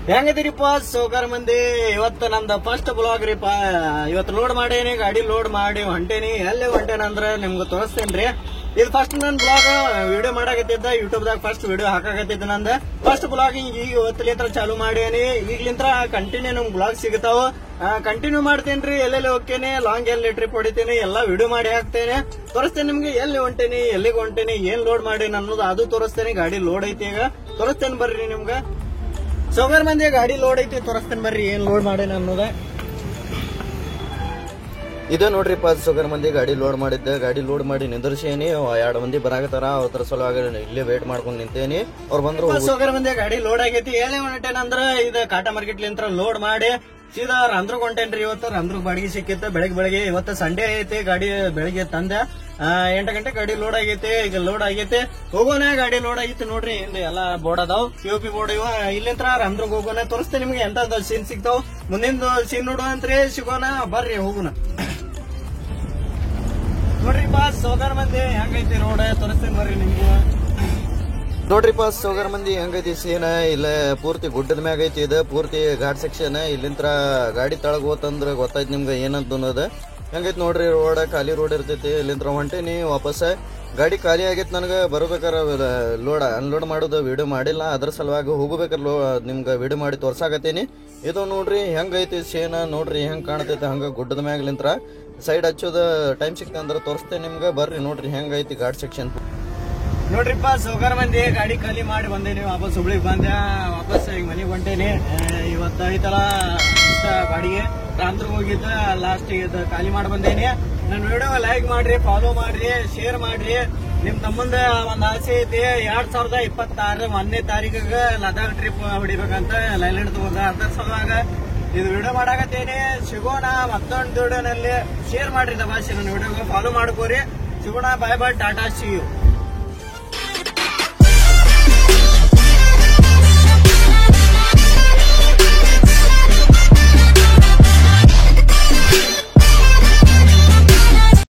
ಹೆಂಗದಿರಿಪ್ಪ ಸೋಕಾರ ಮಂದಿ? ಇವತ್ತು ನಂದ first blog ರೀಪ. ಇವತ್ತು ಲೋಡ್ ಮಾಡೇನಿ, ಗಾಡಿ ಲೋಡ್ ಮಾಡಿ ಹೊಂಟೇನಿ. ಎಲ್ಲಿ ಹೊಂಟೇನಂದ್ರ ನಿಮ್ಗೆ ತೋರಿಸ್ತೇನ್ರಿ. ಇದು ಫಸ್ಟ್ ನನ್ ಬ್ಲಾಗ್ ವಿಡಿಯೋ ಮಾಡಾಕತ್ತಿದ್ದ, ಯೂಟ್ಯೂಬ್ ದಾಗ ಫಸ್ಟ್ ವಿಡಿಯೋ ಹಾಕಾಕತ್ತಿದ್ದ. ನಂದ ಫಸ್ಟ್ ಬ್ಲಾಗಿಂಗ್ ಈಗ ಇವತ್ತಲಿಂತ್ರ ಚಾಲು ಮಾಡೇನಿ. ಈಗ್ಲಿಂತ್ರ ಕಂಟಿನ್ಯೂ ನಮ್ ಬ್ಲಾಗ್ ಸಿಗ್ತಾವ. ಕಂಟಿನ್ಯೂ ಮಾಡ್ತೇನ್ರಿ. ಎಲ್ಲೆಲ್ಲಿ ಹೋಗ್ತೇನೆ, ಲಾಂಗ್ ಎಲ್ಲಿ ಟ್ರಿಪ್ ಹೊಡಿತೇನೆ, ಎಲ್ಲಾ ವಿಡಿಯೋ ಮಾಡಿ ಹಾಕ್ತೇನೆ. ತೋರಿಸ್ತೇನೆ ನಿಮ್ಗೆ ಎಲ್ಲಿ ಹೊಂಟೇನಿ, ಎಲ್ಲಿಗೆ ಹೊಂಟೇನಿ, ಏನ್ ಲೋಡ್ ಮಾಡೇನಿ ಅನ್ನೋದು ಅದು ತೋರಿಸ್ತೇನೆ. ಗಾಡಿ ಲೋಡ್ ಐತಿ, ಈಗ ತೋರಿಸ್ತೇನೆ ಬರ್ರಿ ನಿಮ್ಗ. ಸೋಗಾರ್ ಮಂದಿ ಗಾಡಿ ಲೋಡ್ ಐತಿ, ತೋರಿಸ್ತೇನೆ ಬರ್ರಿ ಏನ್ ಲೋಡ್ ಮಾಡೇನ ಅನ್ನೋದ. ಇದು ನೋಡ್ರಿಪ್ಪ, ಸೋಗಾರ್ ಮಂದಿ ಗಾಡಿ ಲೋಡ್ ಮಾಡಿದ್ದೆ. ಗಾಡಿ ಲೋಡ್ ಮಾಡಿ ನಿಂದರ್ಸೇನಿ. 2 ಮಂದಿ ಬರಾಕತ್ತಾರ, ಅವ್ರ ಸಲುವಾಗಿ ಇಲ್ಲೇ ವೇಟ್ ಮಾಡ್ಕೊಂಡ್ ನಿಂತೇನಿ. ಅವ್ರು ಬಂದ್ರು. ಸೋಗಾರ್ ಮಂದಿ ಗಾಡಿ ಲೋಡ್ ಆಗೈತಿ. ಎಲ್ಲಿ ಹೊಂಟೇನಂದ್ರ ಇದು ಕಾಟಾ ಮಾರ್ಕೆಟ್ ಲಿಂತ್ರ ಲೋಡ್ ಮಾಡಿ ಸೀದಾ ರಂಧ್ರಗ್ ಹೊಂಟೇನ್ರಿ. ಇವತ್ತು ರಂಧ್ರಗ್ ಬಾಡಿಗೆ ಸಿಕ್ಕಿತ್ತು ಬೆಳಗ್ಗೆ. ಇವತ್ತು ಸಂಡೇ ಐತಿ. ಗಾಡಿ ಬೆಳಿಗ್ಗೆ ತಂದೆ 8 ಗಂಟೆ ಗಾಡಿ ಲೋಡ್ ಆಗೈತಿ. ಈಗ ಲೋಡ್ ಆಗೈತಿ, ಹೋಗೋಣ. ಗಾಡಿ ಲೋಡ್ ಆಗೈತಿ ನೋಡ್ರಿ. ಹಿಂದೆ ಎಲ್ಲಾ ಬೋರ್ಡ್ ಅದಾವ್, POP ಬೋರ್ಡ್ ಇವ. ಇಲ್ಲಿಂತ್ರ ರಂಧ್ರಗ್ ಹೋಗೋಣ. ತೋರಿಸ್ತೇನೆ ನಿಮ್ಗೆ ಎಂತ ಸೀನ್ ಸಿಗ್ತಾವ್. ಮುಂದಿನ ಸೀನ್ ನೋಡುವಂತ್ರಿ. ಸಿಗೋಣ ಬರ್ರಿ, ಹೋಗೋಣ. ನೋಡ್ರಿಪ್ಪ ಸೋಗಾರ್ ಮಂದಿ ಹೆಂಗೈತಿ ರೋಡ್, ತೋರಿಸ್ತೇನೆ ಬರ್ರಿ ನಿಮ್ಗೆ. ನೋಡ್ರಿಪ್ಪ ಸೋಗಾರ್ ಮಂದಿ ಹೆಂಗೈತಿ ಸೀನ. ಇಲ್ಲ ಪೂರ್ತಿ ಗುಡ್ಡದ ಮ್ಯಾಗ ಐತಿ. ಇದು ಪೂರ್ತಿ ಘಾಟ್ ಸೆಕ್ಷನ್. ಇಲ್ಲಿಂತ್ರ ಗಾಡಿ ತಳಗ್ ಹೋತಂದ್ರ ಗೊತ್ತಾಯ್ತು ನಿಮ್ಗೆ ಏನಂತ ಅನ್ನೋದು. ಹೆಂಗೈತಿ ನೋಡ್ರಿ ರೋಡ್, ಖಾಲಿ ರೋಡ್ ಇರ್ತೈತಿ. ಇಲ್ಲಿಂತ್ರ ಹೊಂಟೇನಿ ವಾಪಸ್. ಗಾಡಿ ಖಾಲಿ ಆಗೈತಿ. ನನಗೆ ಬರ್ಬೇಕಾರ ಅನ್ಲೋಡ್ ಮಾಡೋದು ವಿಡಿಯೋ ಮಾಡಿಲ್ಲ. ಅದ್ರ ಸಲುವಾಗಿ ಹೋಗ್ಬೇಕಾರ ನಿಮ್ಗೆ ವಿಡಿಯೋ ಮಾಡಿ ತೋರ್ಸಾಕತ್ತೀನಿ. ಇದು ನೋಡ್ರಿ ಹೆಂಗೈತಿ ಸೀನ. ನೋಡ್ರಿ ಹೆಂಗ್ ಕಾಣ್ತೈತಿ. ಹಂಗ ಗುಡ್ಡದ ಮ್ಯಾಗ್ಲಿಂತ್ರ ಸೈಡ್ ಹಚ್ಚೋದ ಟೈಮ್ ಸಿಕ್ತಂದ್ರ ತೋರಿಸ್ತೇನೆ ನಿಮ್ಗೆ. ಬರ್ರಿ ನೋಡ್ರಿ ಹೆಂಗೈತಿ ಘಾಟ್ ಸೆಕ್ಷನ್. ನೋಡ್ರಿಪ್ಪ ಸೋಗಾರ್ ಮಂದಿ ಗಾಡಿ ಖಾಲಿ ಮಾಡಿ ಬಂದೇನಿ. ವಾಪಸ್ ಹುಬ್ಳಿಗೆ ಬಂದೆ. ವಾಪಸ್ ಈಗ ಮನೆಗೆ ಹೊಂಟೇನಿ. ಇವತ್ತು ಐತಲ್ಲ ಬಾಡಿಗೆ ರಾತ್ರಿ ಹೋಗಿದ್ದ, ಲಾಸ್ಟ್ ಖಾಲಿ ಮಾಡಿ ಬಂದೇನಿ. ನನ್ನ ವಿಡಿಯೋ ಲೈಕ್ ಮಾಡ್ರಿ, ಫಾಲೋ ಮಾಡ್ರಿ, ಶೇರ್ ಮಾಡ್ರಿ. ನಿಮ್ ತಮ್ಮಂದ ಒಂದ್ ಆಸೆ ಐತಿ. 2026 1ನೇ ತಾರೀಕಿಗೆ ಲದಾಖ್ ಟ್ರಿಪ್ ಹೊಡಿಬೇಕಂತ ಲೈಲ್ಯಾಂಡ್ ತಗೋದ. ಅದ್ರ ಸಲುವಾಗ ಇದು ವಿಡಿಯೋ ಮಾಡಾಕತ್ತೇನಿ. ಸಿಗೋಣ ಮತ್ತೊಂದು ವಿಡಿಯೋನಲ್ಲಿ. ಶೇರ್ ಮಾಡ್ರಿ ದಬಾಸಿ ನನ್ನ ವಿಡಿಯೋಗೆ, ಫಾಲೋ ಮಾಡ್ಕೋರಿ. ಸಿಗೋಣ. ಬಾಯ್ ಬಾಯ್, ಟಾಟಾ, ಸಿ ಯು.